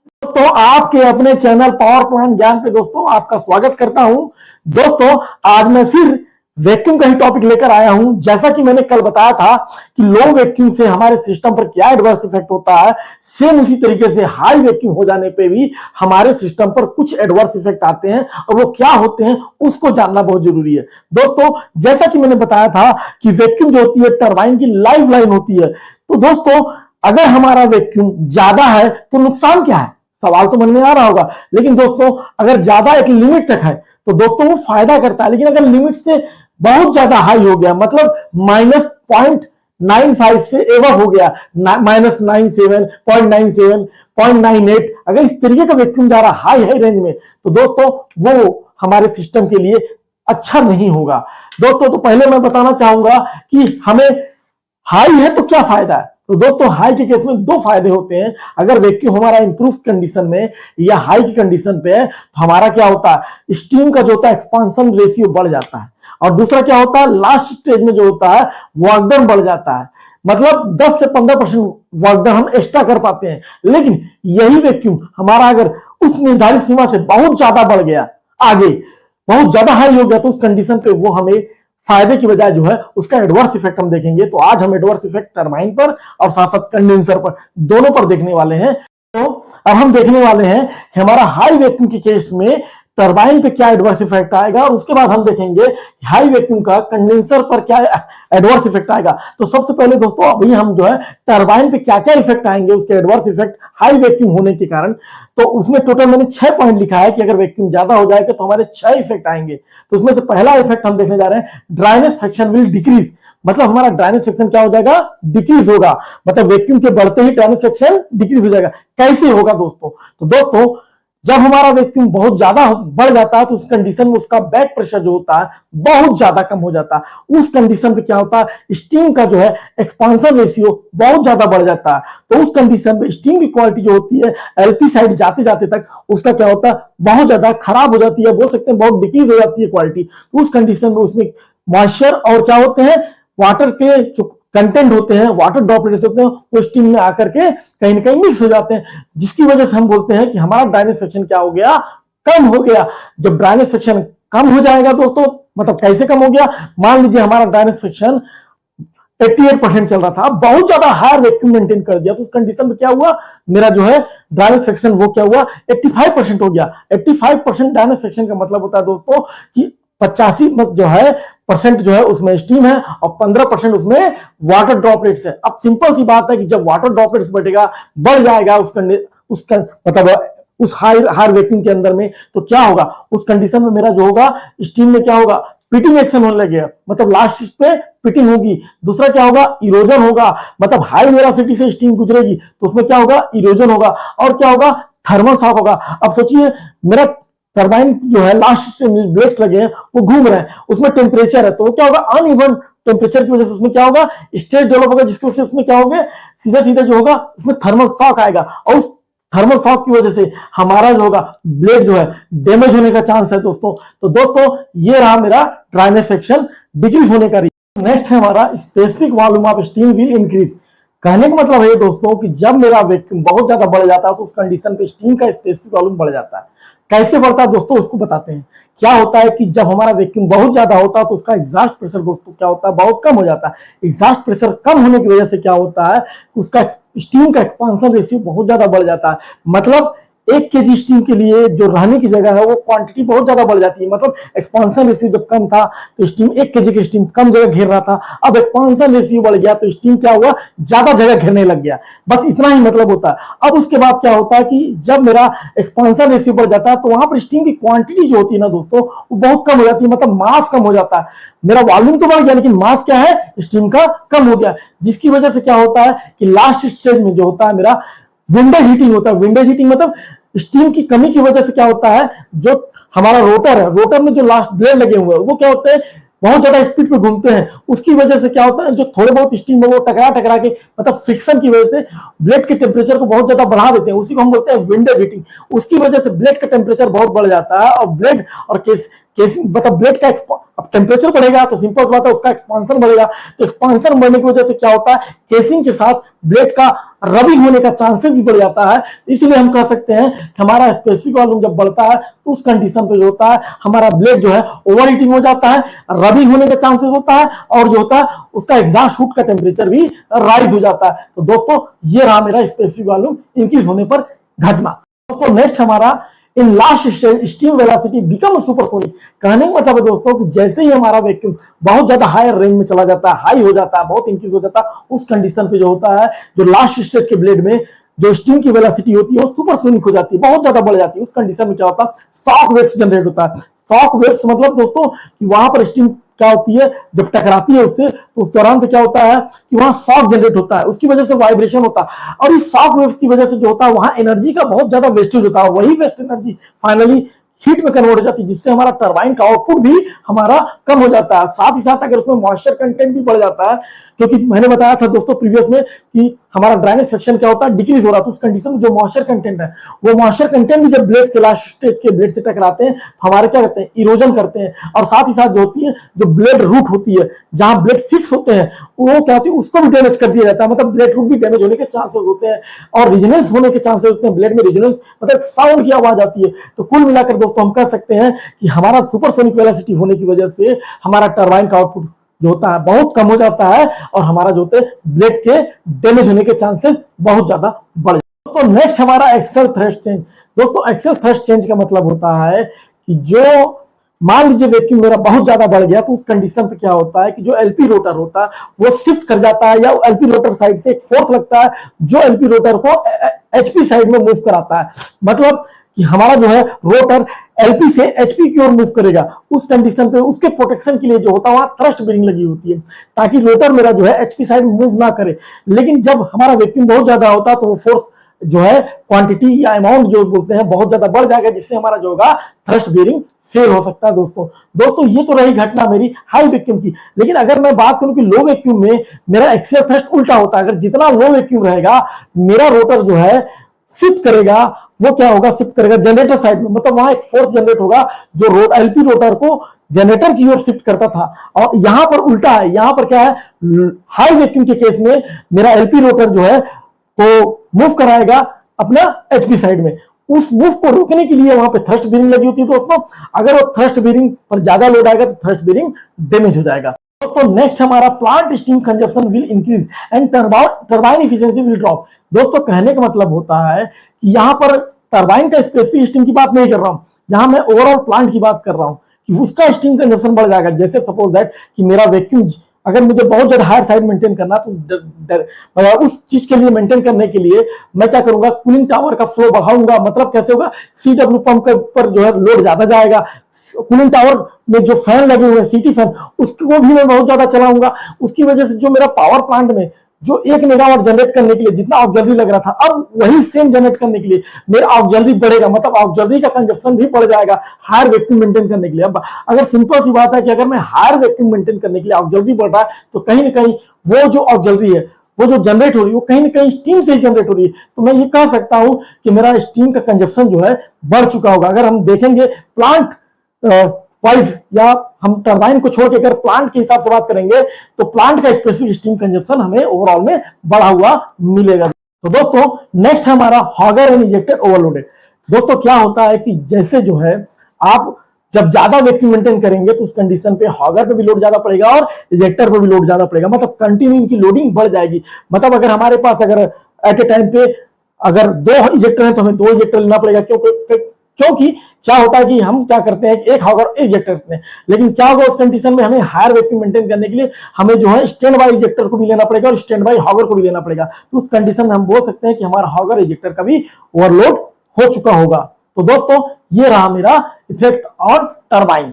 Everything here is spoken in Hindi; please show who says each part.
Speaker 1: दोस्तों आपके अपने चैनल पावर प्लांट ज्ञान पे दोस्तों आपका स्वागत करता हूं। दोस्तों आज मैं फिर वैक्यूम का ही टॉपिक लेकर आया हूं। जैसा कि मैंने कल बताया था कि लो वैक्यूम से हमारे सिस्टम पर क्या एडवर्स इफेक्ट होता है, सेम उसी तरीके से हाई वैक्यूम हो जाने पे भी हमारे सिस्टम पर कुछ एडवर्स इफेक्ट आते हैं और वो क्या होते हैं उसको जानना बहुत जरूरी है। दोस्तों जैसा कि मैंने बताया था कि वैक्यूम जो होती है टरबाइन की लाइफ लाइन होती है। तो दोस्तों अगर हमारा वैक्यूम ज्यादा है तो नुकसान क्या है, सवाल तो मन में आ रहा होगा। लेकिन दोस्तों अगर ज्यादा एक लिमिट तक है तो दोस्तों वो फायदा करता है, लेकिन अगर लिमिट से बहुत ज्यादा हाई हो गया, मतलब -0.95 से एवं हो गया, -97, 0.97, 0.98, अगर इस तरीके का वैक्यूम जा रहा हाई हाई रेंज में तो दोस्तों वो हमारे सिस्टम के लिए अच्छा नहीं होगा। दोस्तों तो पहले मैं बताना चाहूंगा कि हमें हाई है तो क्या फायदा है। तो दोस्तों हाई के केस में दो फायदे होते हैं। अगर वैक्यूम हमारा इंप्रूव कंडीशन में या हाई की कंडीशन पे है तो हमारा क्या होता है, स्टीम का जो होता है एक्सपांशन रेशियो बढ़ जाता है, और दूसरा क्या होता है, लास्ट स्टेज में जो होता है वर्क डन बढ़ जाता है, मतलब 10 से 15% वर्क डन हम एक्स्ट्रा कर पाते हैं। लेकिन यही वैक्यूम हमारा अगर उस निर्धारित सीमा से बहुत ज्यादा बढ़ गया, आगे बहुत ज्यादा हाई हो गया, तो उस कंडीशन पे वो हमें फायदे की बजाय जो है उसका एडवर्स इफेक्ट हम देखेंगे। तो आज हम एडवर्स इफेक्ट टरबाइन पर और साथ साथ कंडेंसर पर दोनों पर देखने वाले हैं। तो अब हम देखने वाले हैं कि हमारा हाई वैक्यूम के केस में टरबाइन पे क्या एडवर्स इफेक्ट आएगा, और उसके बाद हम देखेंगे हाई वैक्यूम का कंडेंसर पर क्या एडवर्स इफेक्ट आएगा। तो सबसे पहले दोस्तों अभी हम जो है टरबाइन पे क्या क्या इफेक्ट आएंगे उसके एडवर्स इफेक्ट हाई वैक्यूम होने के कारण, तो उसमें टोटल मैंने 6 पॉइंट लिखा है कि अगर वैक्यूम ज्यादा हो जाएगा तो हमारे 6 इफेक्ट आएंगे। तो उसमें से पहला इफेक्ट हम देखने जा रहे हैं, ड्राइनेस फ्रैक्शन विल डिक्रीज, मतलब हमारा ड्राइनेस फ्रैक्शन क्या हो जाएगा, डिक्रीज होगा। मतलब वैक्यूम के बढ़ते ही ड्राइनेस फ्रैक्शन डिक्रीज हो जाएगा। कैसे होगा दोस्तों, तो दोस्तों जब हमारा वैक्यूम बहुत ज्यादा बढ़ जाता है तो उस कंडीशन में उसका बैक प्रेशर जो होता है बहुत ज्यादा कम हो जाता है। उस कंडीशन पे क्या होता है, स्टीम का जो है एक्सपांशन रेशियो बहुत ज्यादा बढ़ जाता है। तो उस कंडीशन में स्टीम की क्वालिटी जो होती है एलपी साइड जाते जाते तक उसका क्या होता है, बहुत ज्यादा खराब हो जाती है, बोल सकते हैं बहुत डिक्रीज हो जाती है क्वालिटी। तो उस कंडीशन में उसमें मॉइस्चर और क्या होते हैं, वाटर के जो कंटेंट होते हैं, वाटर ड्रॉपलेट्स होते हैं, वो स्टीम में आकर के कहीं ना कहीं मिक्स हो जाते हैं, जिसकी वजह से हम बोलते हैं कि हमारा ड्राइनेस फ्रैक्शन क्या हो गया, कम हो गया। जब ड्राइनेस फ्रैक्शन कम हो जाएगा दोस्तों, मतलब कैसे कम हो गया, मान लीजिए हमारा ड्राइनेस फ्रैक्शन 88% चल रहा था, बहुत ज्यादा हायर वैक्यूम मेंटेन कर दिया, तो उस कंडीशन में क्या हुआ, मेरा जो है ड्राइनेस फ्रैक्शन वो क्या हुआ, 85% हो गया। 85% ड्राइनेस फ्रैक्शन का मतलब होता है दोस्तों कि 85 जो है परसेंट जो है उसमें स्टीम है और 15% उसमें वाटर ड्रॉपलेट्स है। अब सिंपल सी बात है कि जब वाटर ड्रॉपलेट्स बढ़ेगा, बढ़ जाएगा उसका मतलब उस हाई वैक्यूम के अंदर में, तो क्या होगा, उस कंडीशन में मेरा जो होगा स्टीम में क्या होगा, पिटिंग एक्शन होने लगेगा, मतलब लास्ट पे पिटिंग होगी। दूसरा क्या होगा, इरोजन होगा, मतलब हाई वेलोसिटी से स्टीम गुजरेगी तो उसमें क्या होगा, इरोजन होगा। और क्या होगा, थर्मल शॉक होगा। अब सोचिए मेरा टरबाइन जो है लास्ट ब्लेड्स लगे हैं वो घूम रहे हैं, उसमें टेम्परेचर है, तो वो क्या होगा, अनइवन टेम्परेचर की वजह से उसमें क्या होगा, स्टेज डेवलप होगा, जिसकी वजह से उसमें क्या होगा, सीधा सीधा जो होगा उसमें थर्मल शॉक आएगा, और उस थर्मल शॉक की वजह से हमारा जो होगा ब्लेड जो है डैमेज होने का चांस है दोस्तों। तो दोस्तों ये रहा मेरा ड्राइनेस फ्रैक्शन डिक्रीज होने का। नेक्स्ट है हमारा specific volume of steam will increase. कहने का मतलब है दोस्तों कि जब मेरा वैक्यूम बहुत ज्यादा बढ़ जाता है तो उस कंडीशन पे स्टीम का स्पेसिफिक वॉल्यूम बढ़ जाता है। कैसे बढ़ता है दोस्तों, उसको बताते हैं। क्या होता है कि जब हमारा वैक्यूम बहुत ज्यादा होता है तो उसका एग्जॉस्ट प्रेशर दोस्तों क्या होता है, बहुत कम हो जाता है। एग्जॉस्ट प्रेशर कम होने की वजह से क्या होता है, उसका स्टीम का एक्सपांशन रेशियो बहुत ज्यादा बढ़ जाता है। मतलब 1 kg स्टीम के लिए जो रहने की जगह है वो क्वांटिटी बहुत ज्यादा बढ़ जाती है। मतलब एक्सपांशन रेशियो जब कम था तो स्टीम 1 kg की स्टीम कम जगह घेर रहा था, अब एक्सपांशन रेशियो बढ़ गया तो स्टीम क्या हुआ, ज्यादा जगह घेरने लग गया। बस इतना ही मतलब होता है। अब उसके बाद क्या होता है कि जब मेरा एक्सपांशन रेशियो बढ़ जाता है तो वहां पर स्टीम की क्वांटिटी जो होती है ना दोस्तों वो बहुत कम हो जाती है, मतलब मास कम हो जाता है। मेरा वॉल्यूम तो बढ़ गया लेकिन मास क्या है, स्टीम का कम हो गया, जिसकी वजह से क्या होता है कि लास्ट स्टेज में जो होता है मेरा विंडेज हीटिंग होता है। विंडेज हीटिंग मतलब स्टीम की कमी की वजह से क्या होता है, जो हमारा रोटर है, रोटर में जो लास्ट ब्लेड लगे हुए हैं वो क्या होते हैं, बहुत ज्यादा स्पीड पे घूमते हैं। उसकी वजह से क्या होता है, जो थोड़े बहुत स्टीम है वो टकरा टकरा के, मतलब फ्रिक्शन की वजह से ब्लेड के टेम्परेचर को बहुत ज्यादा बढ़ा देते हैं, उसी को हम बोलते हैं विंडेज हीटिंग। उसकी वजह से ब्लेड का टेम्परेचर बहुत बढ़ जाता है और ब्लेड और केसिंग मतलब ब्लेड का अब टेम्परेचर बढ़ेगा तो सिंपल बात है उसका एक्सपांशन बढ़ेगा। तो एक्सपांशन बढ़ने की वजह से क्या होता है, केसिंग के साथ ब्लेड का रबिंग होने का चांसेस भी बढ़ जाता है। इसलिए हम कह सकते हैं कि हमारा स्पेसिफिक वॉल्यूम जब बढ़ता है तो उस कंडीशन पे जो होता है हमारा ब्लेड जो है ओवर हीटिंग हो जाता है, रबिंग होने का चांसेस होता है, और जो होता है उसका एग्जॉस्ट हुड का टेम्परेचर भी राइज हो जाता है। तो दोस्तों ये रहा मेरा स्पेसिफिक वॉल्यूम इंक्रीज होने पर घटना। दोस्तों नेक्स्ट हमारा in last stage steam velocity become supersonic. कहने का मतलब है दोस्तों कि जैसे ही हमारा वैक्यूम बहुत ज्यादा हायर रेंज में चला जाता है, हाई हो जाता है, बहुत इंक्रीज हो जाता है, उस कंडीशन पे जो होता है जो लास्ट स्टेज के ब्लेड में जो स्टीम की वेलोसिटी होती है वो सुपरसोनिक हो जाती है, बहुत ज्यादा बढ़ जाती है। उस कंडीशन में क्या होता है, शॉक वेव्स जनरेट होता है। शॉक वेव्स मतलब दोस्तों कि वहां पर स्टीम क्या होती है, जब टकराती है उससे तो उस दौरान पे क्या होता है कि वहां शॉक जनरेट होता है, उसकी वजह से वाइब्रेशन होता है, और इस शॉक वेव्स की वजह से जो होता है वहां एनर्जी का बहुत ज्यादा वेस्टेज होता है। वही वेस्ट एनर्जी फाइनली हीट में कन्वर्ट हो जाती है, जिससे हमारा टरबाइन का आउटपुट भी हमारा कम हो जाता है। साथ ही साथ अगर उसमें मॉइस्चर कंटेंट भी बढ़ जाता है, क्योंकि मैंने बताया था दोस्तों प्रीवियस में कि हमारा ड्राइनेज सेक्शन क्या होता है, डिक्रीज हो रहा था। उस कंडीशन में जो मॉइस्चर कंटेंट है वो मॉइस्चर कंटेंट भी जब ब्लेड से लास्ट स्टेज के ब्लेड से टकराते हैं हमारे क्या करते हैं, इरोजन करते हैं। और साथ ही साथ जो होती है जो ब्लेड रूट होती है, जहां ब्लेड फिक्स होते हैं, वो क्या होती है उसको भी डैमेज कर दिया जाता है। मतलब ब्लेड रूट भी डैमेज होने के चांसेस होते हैं और रिजोनेंस होने के चांसेस होते हैं। ब्लेड में रिजोनेंस मतलब साउंड की आवाज आती है। तो कुल मिलाकर दोस्तों हम कह सकते हैं कि हमारा सुपरसोनिक वेलोसिटी होने की वजह से हमारा टरबाइन का आउटपुट जो होता है बहुत कम हो जाता है और हमारा जो होता है ब्लेड के डैमेज होने के चांसेस बहुत ज्यादा बढ़ जाते हैं। तो नेक्स्ट हमारा एक्सेल थ्रस्ट चेंज। दोस्तों एक्सेल थ्रस्ट चेंज का मतलब होता है कि जो मान लीजिए वैक्यूम मेरा बहुत ज्यादा बढ़ गया तो उस कंडीशन पे क्या होता है कि जो एलपी रोटर होता है वो शिफ्ट कर जाता है, या एलपी रोटर साइड से एक फोर्स लगता है जो एलपी रोटर को एचपी साइड में मूव कराता है। मतलब कि हमारा जो है रोटर एलपी से एचपी की ओर मूव करेगा। उस कंडीशन पे उसके प्रोटेक्शन के लिए जो होता है वहां थ्रस्ट बेरिंग लगी होती है ताकि रोटर मेरा जो है एचपी साइड मूव ना करे। लेकिन जब हमारा वैक्यूम बहुत ज्यादा होता है तो वो फोर्स जो है क्वांटिटी या अमाउंट जो बोलते हैं बहुत ज्यादा बढ़ जाएगा, जिससे हमारा जो होगा थ्रस्ट बेरिंग फेल हो सकता है। दोस्तों ये तो रही घटना मेरी हाई वैक्यूम की। लेकिन अगर मैं बात करूं कि लो वैक्यूम में मेरा एक्सियल थ्रस्ट उल्टा होता है। अगर जितना लो वैक्यूम रहेगा मेरा रोटर जो है शिफ्ट करेगा, वो क्या होगा, शिफ्ट करेगा जनरेटर साइड में। मतलब वहां एक फोर्स जनरेट होगा जो एलपी रोटर को जनरेटर की ओर शिफ्ट करता था। और यहां पर उल्टा है, यहां पर क्या है, हाई वैक्यूम के केस में मेरा एलपी रोटर जो है को मूव कराएगा अपना एचपी साइड में। उस मूव को रोकने के लिए वहां पे थ्रस्ट बेरिंग लगी होती है दोस्तों। अगर वो थ्रस्ट बेरिंग पर ज्यादा लोड आएगा तो थ्रस्ट बेरिंग डैमेज हो जाएगा। दोस्तों नेक्स्ट हमारा plant steam consumption will increase and turbine efficiency will drop. दोस्तों कहने का मतलब होता है कि यहां पर टरबाइन का स्पेसिफिक स्टीम की बात नहीं कर रहा हूं, यहां मैं ओवरऑल प्लांट की बात कर रहा हूं कि उसका स्टीम कंजप्शन बढ़ जाएगा। जैसे सपोज दैट कि मेरा वैक्यूम अगर मुझे बहुत ज्यादा हायर साइड मेंटेन करना तो उस चीज के लिए मेंटेन करने के लिए मैं क्या करूंगा, कूलिंग टावर का फ्लो बढ़ाऊंगा। मतलब कैसे होगा, सीडब्ल्यू पंप पर जो है लोड ज्यादा जाएगा। कूलिंग टावर में जो फैन लगे हुए हैं सीटी फैन, उसको भी मैं बहुत ज्यादा चलाऊंगा। उसकी वजह से जो मेरा पावर प्लांट में जो 1 मेगावाट जनरेट करने के लिए जितना ऑक्सिलरी लग रहा था, अब वही सेम जनरेट करने के लिए मेरा ऑक्सिलरी बढ़ेगा। मतलब ऑक्सिलरी का कंजप्शन भी बढ़ जाएगा हायर वैक्यूम मेंटेन करने के लिए। अब अगर सिंपल सी बात है कि अगर मैं हायर वैक्यूम मेंटेन करने के लिए ऑक्सिलरी बढ़ रहा है तो कहीं ना कहीं वो जो ऑक्सिलरी है वो जो जनरेट हो रही है वो कहीं ना कहीं स्टीम से ही जनरेट हो रही है। तो मैं ये कह सकता हूं कि मेरा स्टीम का कंजप्शन जो है बढ़ चुका होगा। अगर हम देखेंगे प्लांट वाइज या हम टरबाइन को छोड़ के अगर प्लांट के हिसाब से बात करेंगे तो प्लांट का स्पेसिफिक स्टीम कंजप्शन हमें ओवरऑल में बढ़ा हुआ मिलेगा। तो दोस्तों नेक्स्ट है हमारा हॉगर एंड इजेक्टर ओवरलोडेड। दोस्तों क्या होता है कि जैसे जो है आप जब ज्यादा वैक्यूम मेंटेन करेंगे तो उस कंडीशन पे हॉगर पे भी लोड ज्यादा पड़ेगा और इजेक्टर पे भी लोड ज्यादा पड़ेगा। मतलब कंटिन्यू इनकी लोडिंग बढ़ जाएगी। मतलब अगर हमारे पास अगर एट ए टाइम पे अगर 2 इजेक्टर है तो हमें 2 इजेक्टर लेना पड़ेगा। क्योंकि क्या होता है कि हम क्या करते हैं, एक हॉगर इजेक्टर करते हैं। लेकिन क्या होगा उस कंडीशन में, हमें हायर वैक्यूम मेंटेन करने के लिए हमें जो है स्टैंड बाय इजेक्टर को भी लेना पड़ेगा और स्टैंड बाय हॉगर को भी लेना पड़ेगा। तो उस कंडीशन में हम बोल सकते हैं कि हमारा हॉगर इजेक्टर का भी ओवरलोड हो चुका होगा। तो दोस्तों ये रहा मेरा इफेक्ट ऑन टरबाइन।